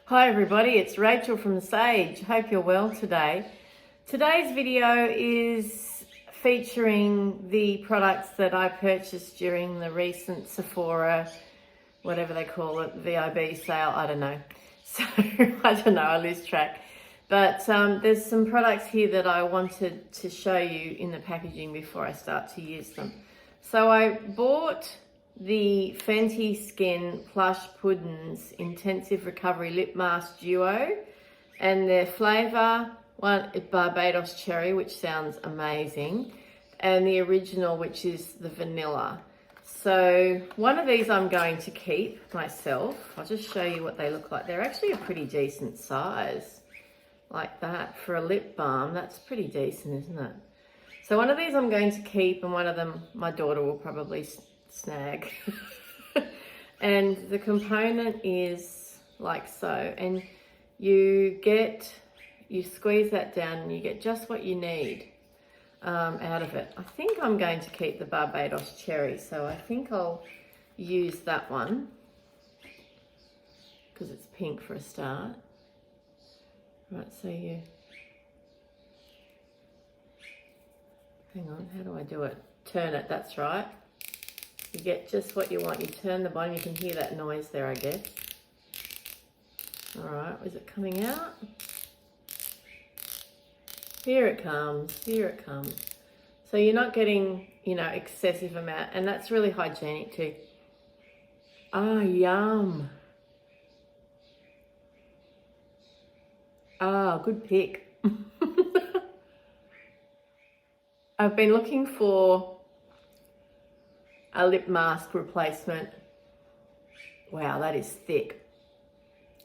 Hi everybody, it's Rachel from Sage. Hope you're well today. Today's video is featuring the products that I purchased during the recent Sephora, whatever they call it, VIB sale, I don't know. So, I don't know, I lose track. But there's some products here that I wanted to show you in the packaging before I start to use them. So I bought the Fenty Skin Plush Puddinz Intensive Recovery Lip Mask Duo, and their flavour, one is Barbados Cherry, which sounds amazing, and the original, which is the vanilla. So one of these I'm going to keep myself. I'll just show you what they look like. They're actually a pretty decent size, like that. For a lip balm, that's pretty decent, isn't it? So one of these I'm going to keep, and one of them my daughter will probably snag. And the component is like so, and you squeeze that down and you get just what you need out of it. I think I'm going to keep the Barbados Cherry, so I think I'll use that one because it's pink for a start. Right, so you hang on, how do I do it? Turn it, that's right. You get just what you want. You turn the bottom, you can hear that noise there, I guess. All right, is it coming out? Here it comes, here it comes. So you're not getting, excessive amount, and that's really hygienic too. Ah, yum. Ah, good pick. I've been looking for a lip mask replacement. Wow, that is thick.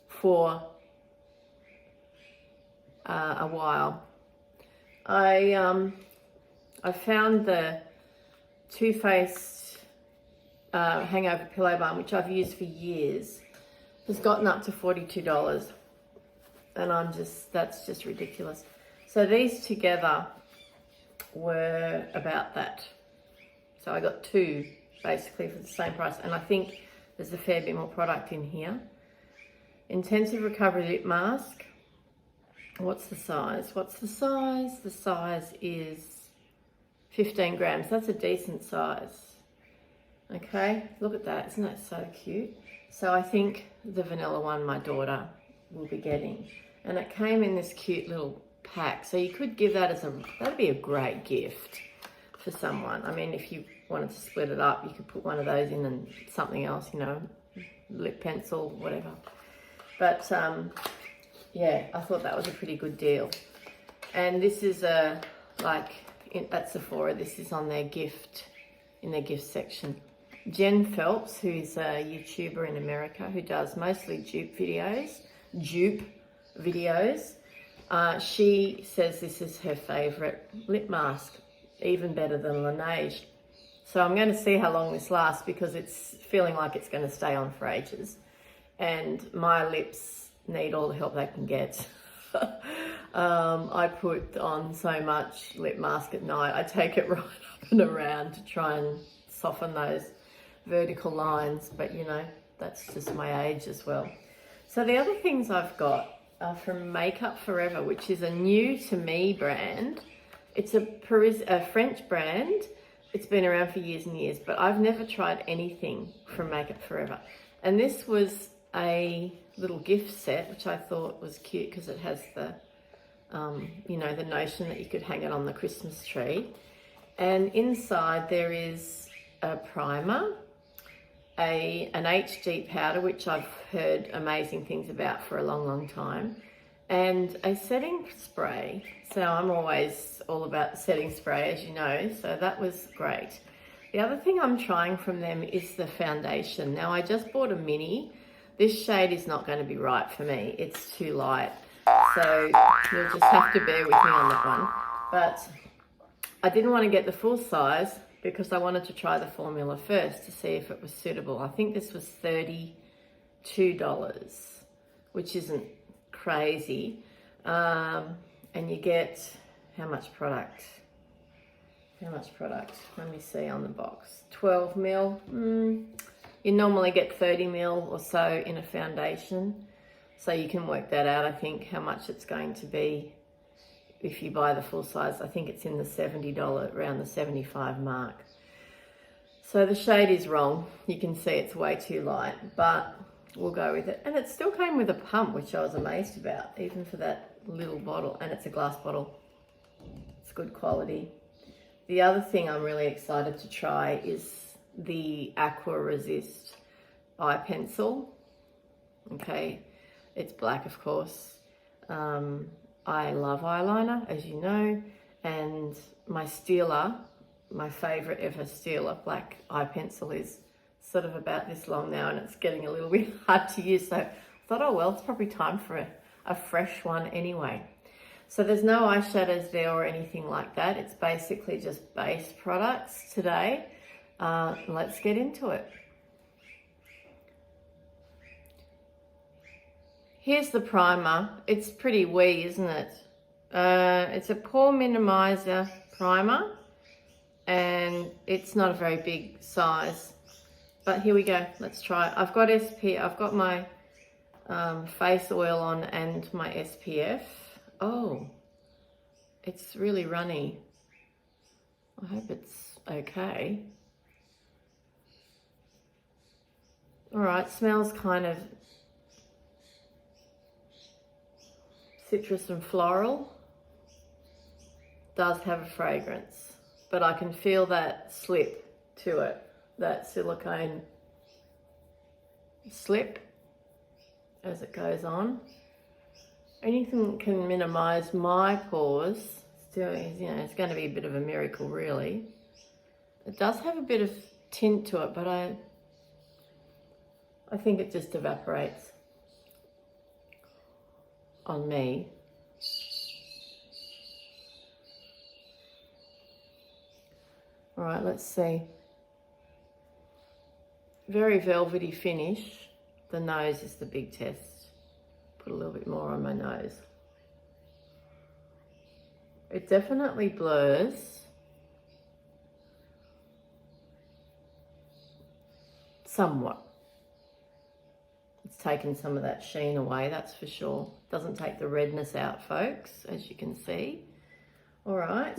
For a while. I found the Too Faced Hangover Pillow Balm, which I've used for years. Has gotten up to $42, and that's just ridiculous. So these together were about that. So I got two basically for the same price, and I think there's a fair bit more product in here. Intensive Recovery Lip Mask. What's the size? What's the size? The size is 15 grams. That's a decent size. Okay, look at that. Isn't that so cute? So I think the vanilla one my daughter will be getting. And it came in this cute little pack. So you could give that that'd be a great gift for someone. I mean, if you wanted to split it up, you could put one of those in and something else, lip pencil, whatever. But yeah, I thought that was a pretty good deal. And this is at Sephora, this is on their in their gift section. Jen Phelps, who's a YouTuber in America who does mostly dupe videos, she says this is her favorite lip mask, even better than Laneige. So I'm going to see how long this lasts, because it's feeling like it's going to stay on for ages. And my lips need all the help they can get. I put on so much lip mask at night. I take it right up and around to try and soften those vertical lines. But, that's just my age as well. So the other things I've got are from Makeup Forever, which is a new to me brand. It's a French brand. It's been around for years and years, but I've never tried anything from Makeup Forever. And this was a little gift set, which I thought was cute because it has the, the notion that you could hang it on the Christmas tree. And inside there is a primer, an HD powder, which I've heard amazing things about for a long, long time, and a setting spray. So I'm always all about the setting spray, as you know, so that was great. The other thing I'm trying from them is the foundation. Now, I just bought a mini. This shade is not going to be right for me. It's too light. So you'll just have to bear with me on that one. But I didn't want to get the full size because I wanted to try the formula first to see if it was suitable. I think this was $32, which isn't crazy. And you get how much product? Let me see on the box. 12 mil. You normally get 30 mil or so in a foundation. So you can work that out, I think, how much it's going to be if you buy the full size. I think it's in the $70, around the 75 mark. So the shade is wrong. You can see it's way too light, but we'll go with it. And it still came with a pump, which I was amazed about, even for that little bottle. And it's a glass bottle. It's good quality. The other thing I'm really excited to try is the Aqua Resist eye pencil. Okay, it's black, of course. I love eyeliner, as you know, and my Steeler, my favorite ever Steeler black eye pencil, is sort of about this long now, and it's getting a little bit hard to use. So I thought, oh well, it's probably time for a fresh one anyway. So there's no eyeshadows there or anything like that. It's basically just base products today. Let's get into it. Here's the primer. It's pretty wee, isn't it? It's a pore minimizer primer, and it's not a very big size. But here we go. Let's try it. I've got SPF. I've got my face oil on and my SPF. Oh, it's really runny. I hope it's okay. All right, smells kind of citrus and floral. Does have a fragrance, but I can feel that slip to it, that silicone slip as it goes on. Anything that can minimize my pores, still, you know, it's going to be a bit of a miracle, really. It does have a bit of tint to it, but I think it just evaporates on me. All right, let's see. Very velvety finish. The nose is the big test. Put a little bit more on my nose. It definitely blurs. Somewhat. It's taken some of that sheen away, that's for sure. Doesn't take the redness out, folks, as you can see. All right,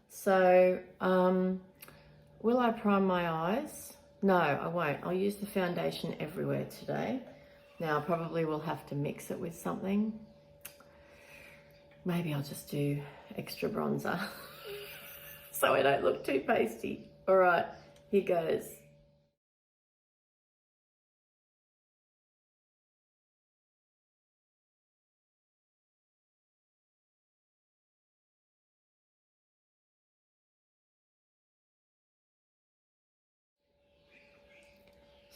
so will I prime my eyes? No, I won't. I'll use the foundation everywhere today. Now, I probably will have to mix it with something. Maybe I'll just do extra bronzer so I don't look too pasty. All right, here goes.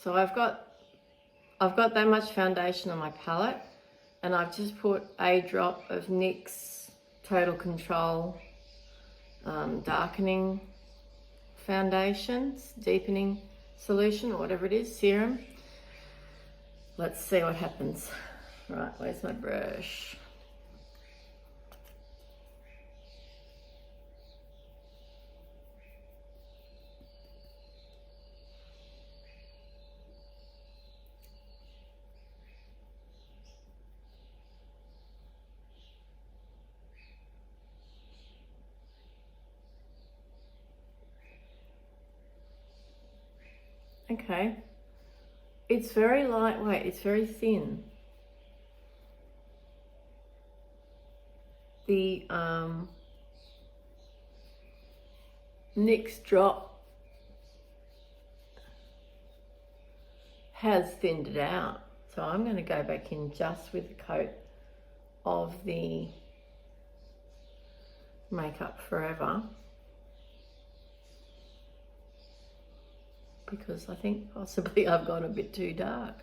So I've got that much foundation on my palette, and I've just put a drop of NYX Total Control darkening foundation, deepening solution, or whatever it is, serum. Let's see what happens. Right, where's my brush? Okay, it's very lightweight, it's very thin. The NYX drop has thinned it out. So I'm going to go back in just with a coat of the Makeup Forever, because I think possibly I've gone a bit too dark.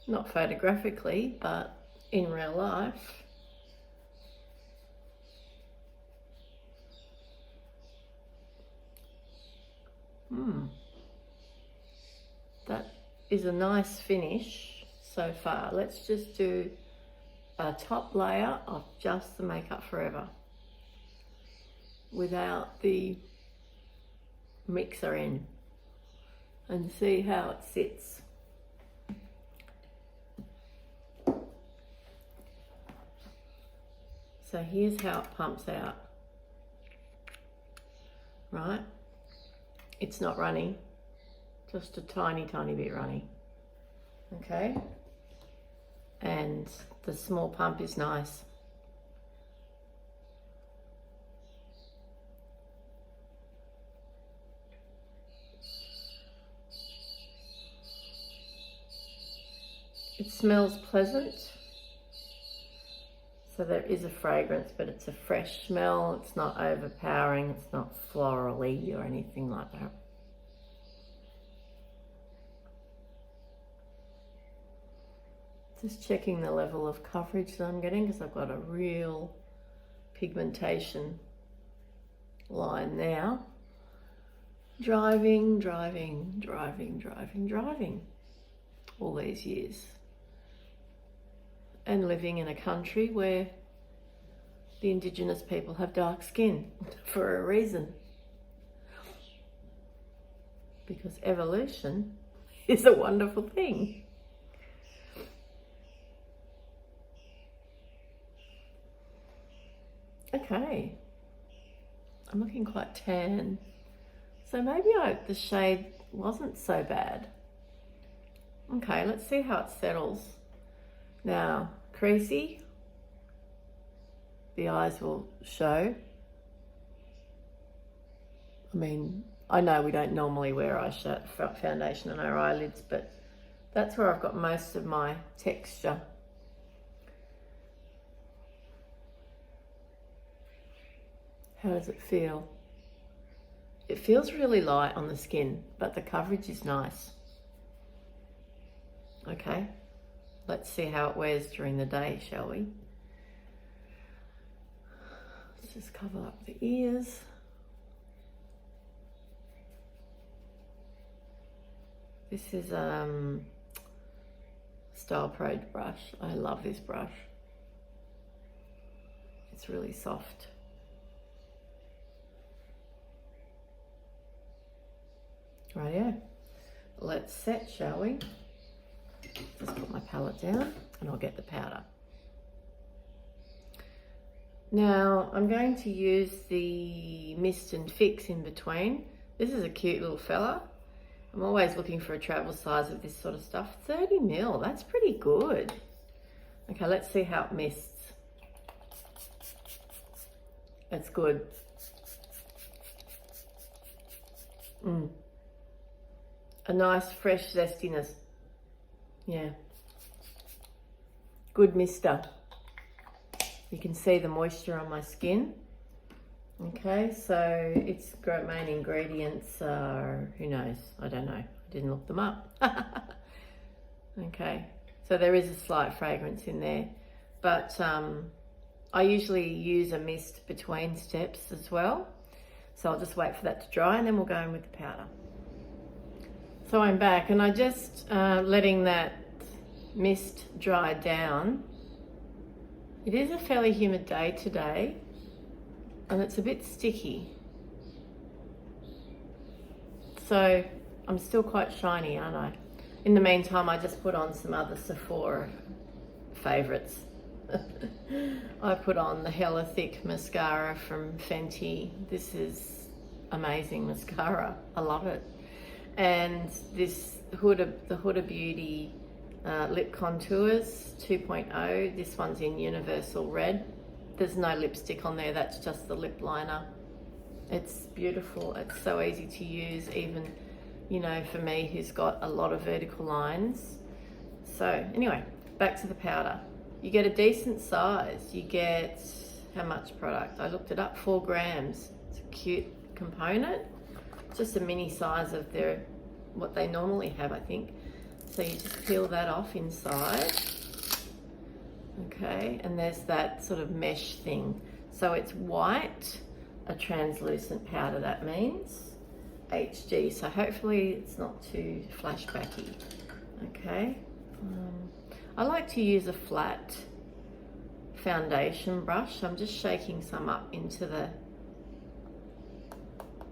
Not photographically, but in real life. That is a nice finish so far. Let's just do a top layer of just the Makeup Forever without the mixer in. and see how it sits. So here's how it pumps out, right? It's not runny, just a tiny, tiny bit runny, okay? And the small pump is nice. It smells pleasant. So there is a fragrance, but it's a fresh smell. It's not overpowering. It's not florally or anything like that. Just checking the level of coverage that I'm getting, because I've got a real pigmentation line now. Driving all these years. And living in a country where the Indigenous people have dark skin for a reason. Because evolution is a wonderful thing. Okay, I'm looking quite tan. So maybe the shade wasn't so bad. Okay, let's see how it settles. Now, creasy, the eyes will show. I mean, I know we don't normally wear foundation on our eyelids, but that's where I've got most of my texture. How does it feel? It feels really light on the skin, but the coverage is nice. Okay. Let's see how it wears during the day, shall we? Let's just cover up the ears. This is Style Pro brush. I love this brush. It's really soft. Rightio. Let's set, shall we? Just put my palette down and I'll get the powder. Now I'm going to use the Mist and Fix in between. This is a cute little fella. I'm always looking for a travel size of this sort of stuff. 30 ml, that's pretty good. Okay, let's see how it mists. It's good. A nice fresh zestiness. Yeah, good mister. You can see the moisture on my skin. Okay, so its main ingredients are, who knows, I don't know, I didn't look them up. Okay, so there is a slight fragrance in there, but I usually use a mist between steps as well. So I'll just wait for that to dry and then we'll go in with the powder. So I'm back and I just letting that mist dry down. It is a fairly humid day today and it's a bit sticky. So I'm still quite shiny, aren't I? In the meantime, I just put on some other Sephora favorites. I put on the Hella Thick mascara from Fenty. This is amazing mascara. I love it. And this the Huda Beauty lip contours 2.0. This one's in universal red. There's no lipstick on there, that's just the lip liner. It's beautiful, it's so easy to use, even, you know, for me who's got a lot of vertical lines. So anyway, back to the powder. You get a decent size. You get, how much product? I looked it up, 4 grams. It's a cute component. Just a mini size of what they normally have, I think. So you just peel that off inside. Okay, and there's that sort of mesh thing. So it's white, a translucent powder, that means. HG, so hopefully it's not too flashbacky. Okay, I like to use a flat foundation brush. I'm just shaking some up into the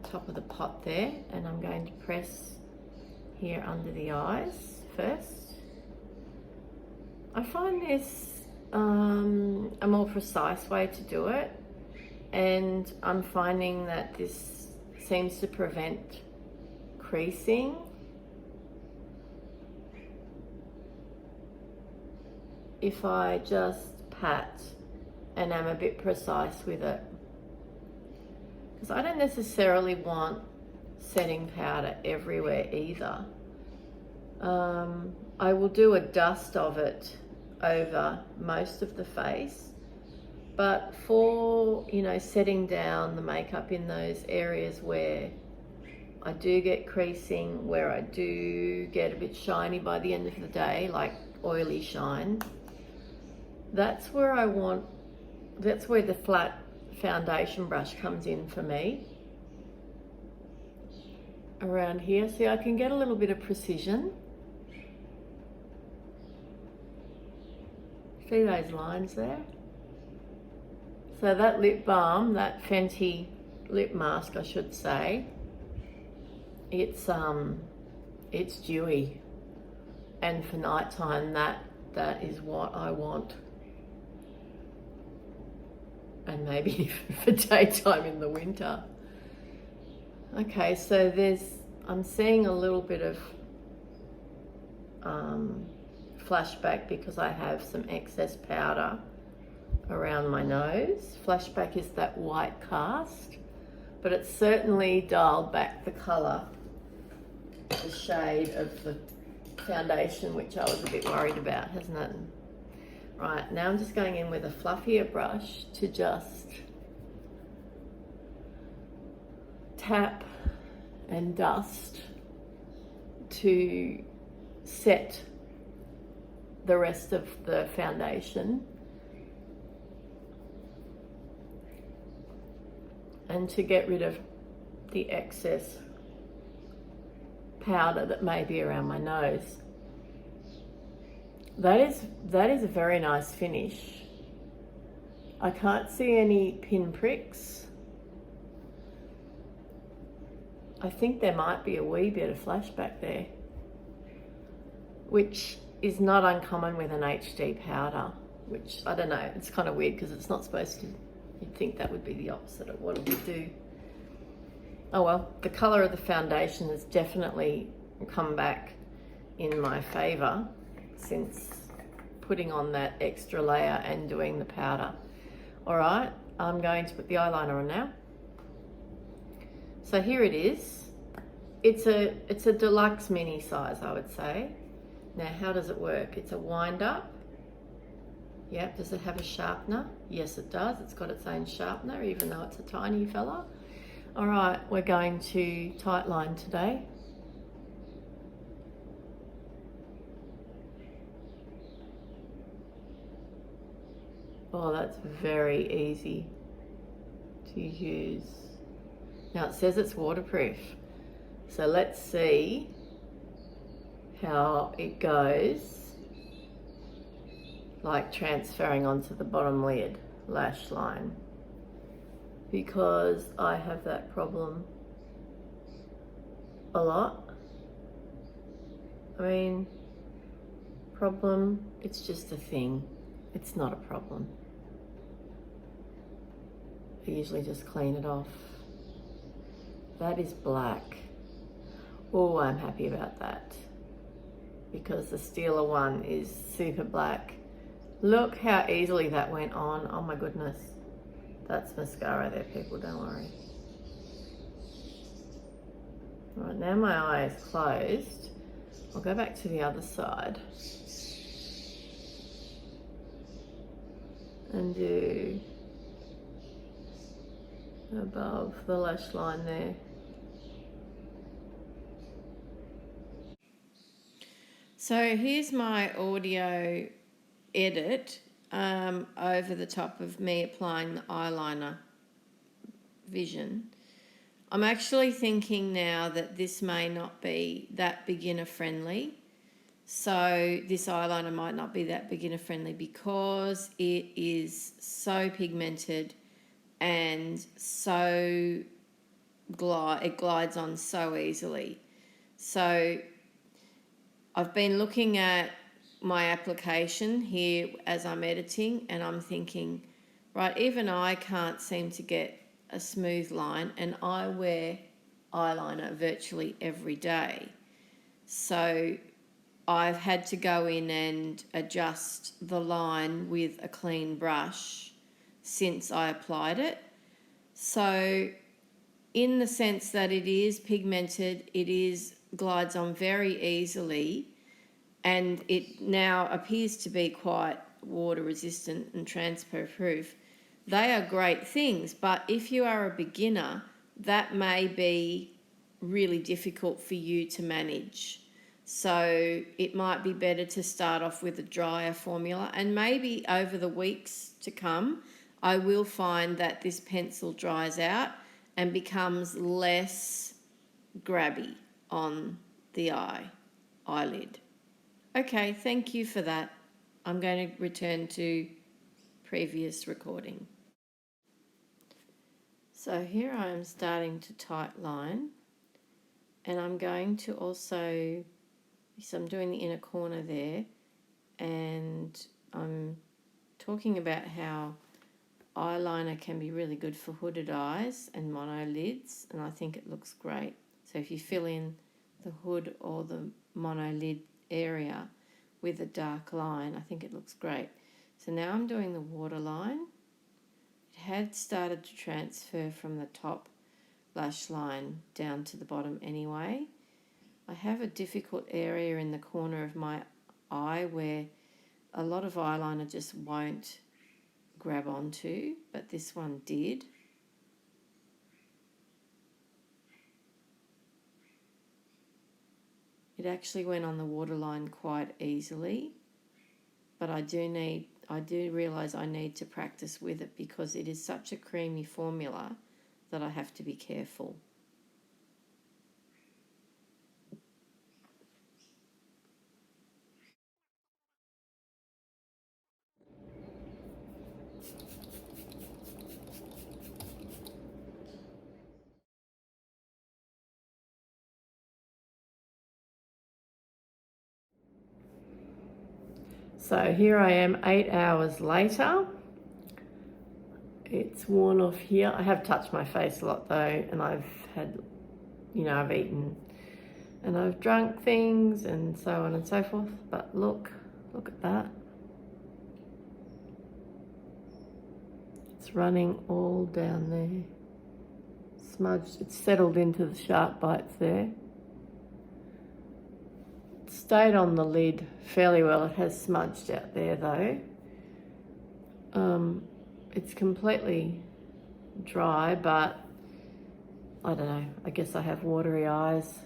top of the pot there, and I'm going to press here under the eyes first. I find this a more precise way to do it, and I'm finding that this seems to prevent creasing. If I just pat and am a bit precise with it, because I don't necessarily want setting powder everywhere either. I will do a dust of it over most of the face, but for, you know, setting down the makeup in those areas where I do get creasing, where I do get a bit shiny by the end of the day, like oily shine, that's where the flat foundation brush comes in for me. Around here, see, I can get a little bit of precision. See those lines there? So that lip balm, that Fenty lip mask, I should say, it's dewy, and for nighttime that is what I want, and maybe for daytime in the winter. Okay, so I'm seeing a little bit of flashback because I have some excess powder around my nose. Flashback is that white cast, but it's certainly dialed back the colour, the shade of the foundation, which I was a bit worried about, hasn't it? Right, now I'm just going in with a fluffier brush to just tap and dust to set the rest of the foundation and to get rid of the excess powder that may be around my nose. That is a very nice finish. I can't see any pinpricks. I think there might be a wee bit of flashback there, which is not uncommon with an HD powder, which, I don't know, it's kind of weird because it's not supposed to, you'd think that would be the opposite of what it would do. Oh well, the colour of the foundation has definitely come back in my favour since putting on that extra layer and doing the powder. All right, I'm going to put the eyeliner on now. So here it is. It's a deluxe mini size, I would say. Now, how does it work? It's a wind up. Yep, does it have a sharpener? Yes, it does. It's got its own sharpener, even though it's a tiny fella. All right, we're going to tight line today. Oh, that's very easy to use. Now it says it's waterproof, so let's see how it goes, like transferring onto the bottom lid lash line, because I have that problem a lot. I mean, problem, it's just a thing. It's not a problem. I usually just clean it off. That is black. Oh, I'm happy about that because the Steeler one is super black. Look how easily that went on. Oh my goodness. That's mascara there, people, don't worry. Right, now my eye is closed. I'll go back to the other side and do above the lash line there. So here's my audio edit over the top of me applying the eyeliner vision. I'm actually thinking now that this may not be that beginner friendly. So this eyeliner might not be that beginner friendly because it is so pigmented and so it glides on so easily. So I've been looking at my application here as I'm editing, and I'm thinking, right, even I can't seem to get a smooth line, and I wear eyeliner virtually every day. So I've had to go in and adjust the line with a clean brush since I applied it. So in the sense that it is pigmented, glides on very easily, and it now appears to be quite water resistant and transfer proof. They are great things, but if you are a beginner, that may be really difficult for you to manage. So it might be better to start off with a drier formula, and maybe over the weeks to come, I will find that this pencil dries out and becomes less grabby on the eyelid. Okay, thank you for that. I'm going to return to previous recording. So here I am starting to tight line, and I'm going to also, so I'm doing the inner corner there, and I'm talking about how eyeliner can be really good for hooded eyes and mono lids, and I think it looks great. So if you fill in the hood or the mono lid area with a dark line, I think it looks great. So now I'm doing the waterline. It had started to transfer from the top lash line down to the bottom anyway. I have a difficult area in the corner of my eye where a lot of eyeliner just won't grab onto, but this one did. It actually went on the waterline quite easily, but I do realise I need to practice with it because it is such a creamy formula that I have to be careful. So here I am 8 hours later. It's worn off here. I have touched my face a lot though, and I've had, I've eaten and I've drunk things and so on and so forth. But look at that. It's running all down there. Smudged, it's settled into the sharp bites there. Stayed on the lid fairly well. It has smudged out there though. It's completely dry, but I don't know, I guess I have watery eyes.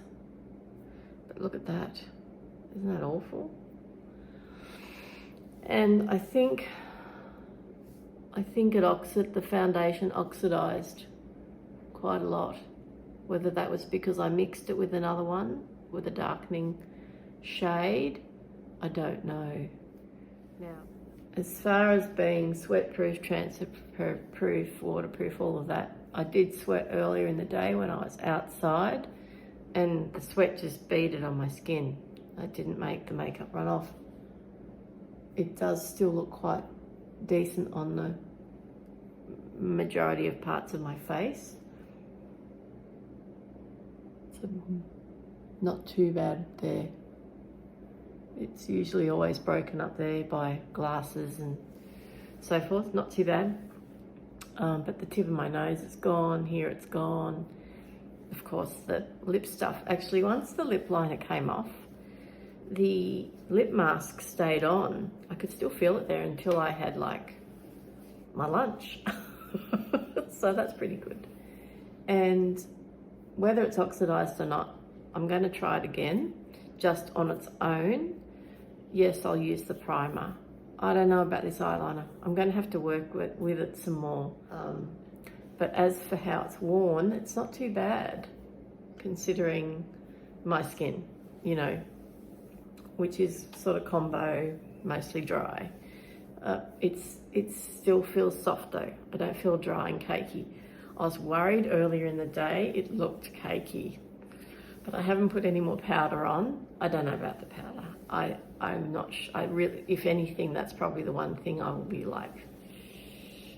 But look at that. Isn't that awful? And I think the foundation oxidized quite a lot. Whether that was because I mixed it with another one with a darkening shade, I don't know. Now, as far as being sweat-proof, transfer-proof, waterproof, all of that, I did sweat earlier in the day when I was outside, and the sweat just beaded on my skin. I didn't make the makeup run off. It does still look quite decent on the majority of parts of my face. So not too bad there. It's usually always broken up there by glasses and so forth. Not too bad. But the tip of my nose is gone. Here it's gone. Of course, the lip stuff. Actually, once the lip liner came off, the lip mask stayed on. I could still feel it there until I had like my lunch. So that's pretty good. And whether it's oxidized or not, I'm going to try it again, just on its own. Yes, I'll use the primer. I don't know about this eyeliner. I'm going to have to work with it some more. But as for how it's worn, it's not too bad, considering my skin, which is sort of combo, mostly dry. It still feels soft though. I don't feel dry and cakey. I was worried earlier in the day it looked cakey, but I haven't put any more powder on. I don't know about the powder. I'm not I really, if anything, that's probably the one thing I will be like,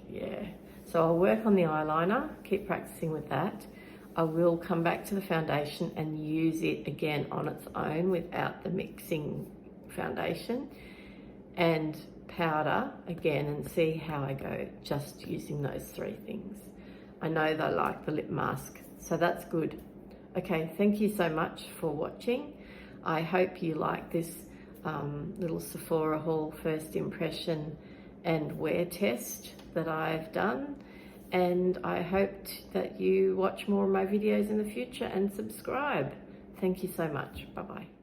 yeah. So I'll work on the eyeliner, keep practicing with that. I will come back to the foundation and use it again on its own without the mixing foundation, and powder again, and see how I go just using those three things. I know they like the lip mask, so that's good. Okay, thank you so much for watching. I hope you like this little Sephora haul first impression and wear test that I've done, and I hope that you watch more of my videos in the future and subscribe. Thank you so much. Bye-bye.